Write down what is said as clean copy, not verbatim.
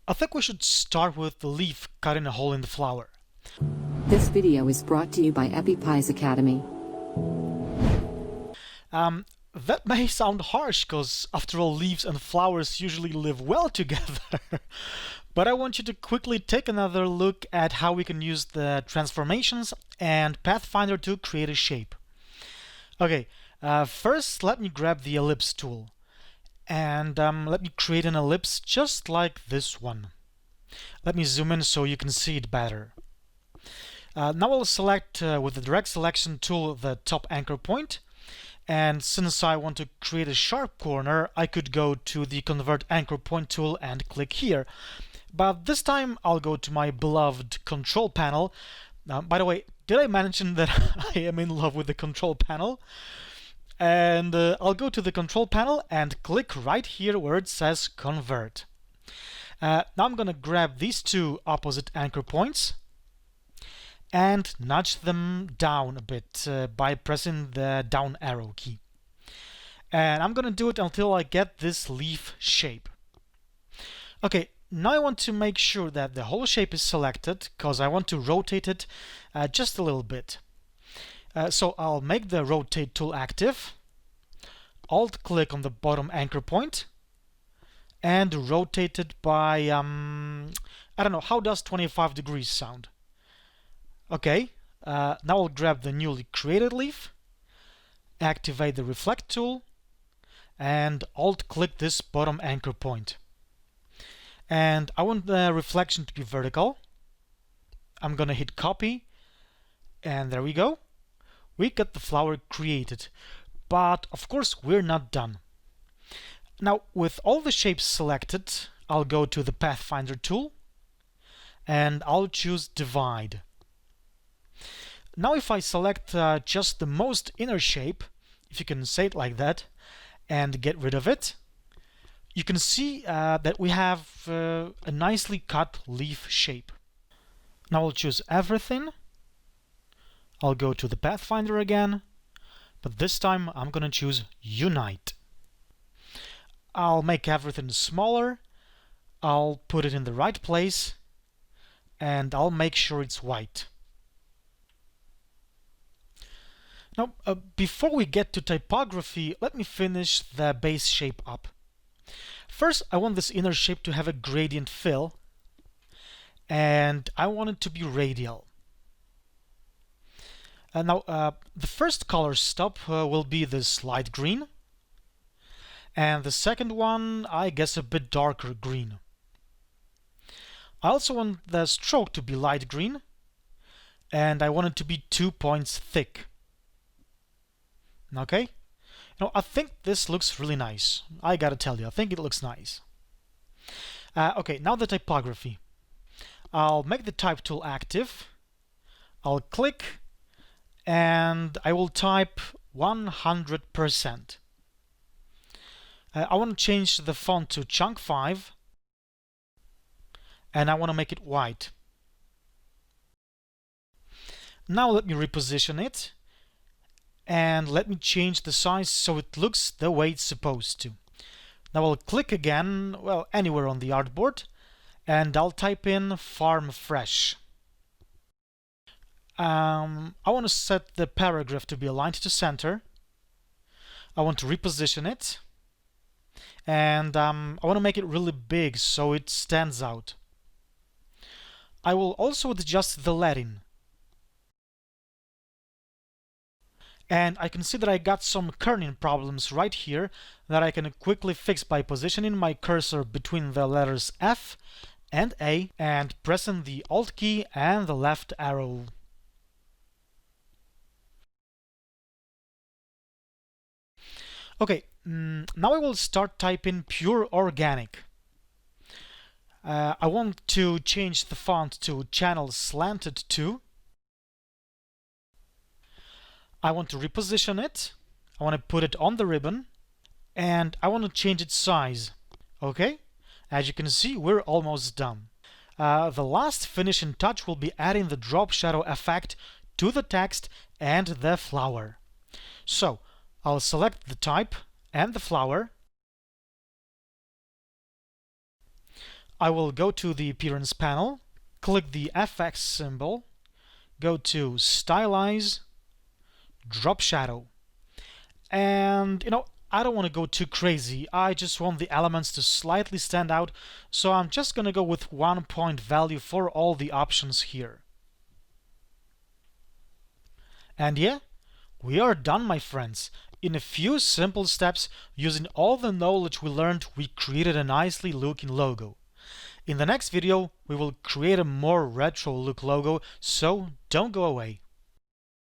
I think we should start with the leaf cutting a hole in the flower. This video is brought to you by EpiPie's Academy. That may sound harsh because, after all, leaves and flowers usually live well together. But I want you to quickly take another look at how we can use the transformations and Pathfinder to create a shape. Okay, first let me grab the ellipse tool and let me create an ellipse just like this one. Let me zoom in so you can see it better. Now I'll select with the direct selection tool the top anchor point, and since I want to create a sharp corner, I could go to the convert anchor point tool and click here. But this time I'll go to my beloved control panel. By the way, did I mention that I am in love with the control panel? And I'll go to the control panel and click right here where it says convert. Now I'm going to grab these two opposite anchor points and nudge them down a bit by pressing the down arrow key. And I'm going to do it until I get this leaf shape. Okay, now I want to make sure that the whole shape is selected because I want to rotate it just a little bit. So I'll make the rotate tool active, alt click on the bottom anchor point, and rotate it by, I don't know, how does 25 degrees sound? Okay, now I'll grab the newly created leaf, activate the reflect tool, and alt click this bottom anchor point. And I want the reflection to be vertical. I'm gonna hit copy, and there we go. We got the flower created, but of course we're not done. Now, with all the shapes selected, I'll go to the Pathfinder tool and I'll choose divide. Now if I select just the most inner shape, if you can say it like that, and get rid of it, you can see that we have a nicely cut leaf shape. Now I'll choose everything. I'll go to the Pathfinder again, but this time I'm going to choose Unite. I'll make everything smaller, I'll put it in the right place, and I'll make sure it's white. Now, before we get to typography, let me finish the base shape up. First, I want this inner shape to have a gradient fill, and I want it to be radial. Now, the first color stop will be this light green, and the second one, I guess, a bit darker green. I also want the stroke to be light green, and I want it to be 2 points thick. Okay? Now, I think this looks really nice. I gotta tell you, I think it looks nice. Okay, now the typography. I'll make the type tool active. I'll click, and I will type 100%. I want to change the font to chunk 5, and I want to make it white. Now let me reposition it, and let me change the size so it looks the way it's supposed to. Now I'll click again, well, anywhere on the artboard, and I'll type in Farm Fresh. I want to set the paragraph to be aligned to center. I want to reposition it, and I want to make it really big so it stands out. I will also adjust the lettering. And I can see that I got some kerning problems right here that I can quickly fix by positioning my cursor between the letters F and A and pressing the Alt key and the left arrow. Okay, now I will start typing pure organic. I want to change the font to Channel Slanted 2. I want to reposition it. I want to put it on the ribbon, and I want to change its size. Okay, as you can see, we're almost done. The last finishing touch will be adding the drop shadow effect to the text and the flower. So I'll select the type and the flower. I will go to the Appearance panel, click the FX symbol, go to Stylize, Drop Shadow. And, I don't want to go too crazy. I just want the elements to slightly stand out, so I'm just going to go with 1 point value for all the options here. And yeah, we are done, my friends. In a few simple steps, using all the knowledge we learned, we created a nicely looking logo. In the next video, we will create a more retro look logo, so don't go away.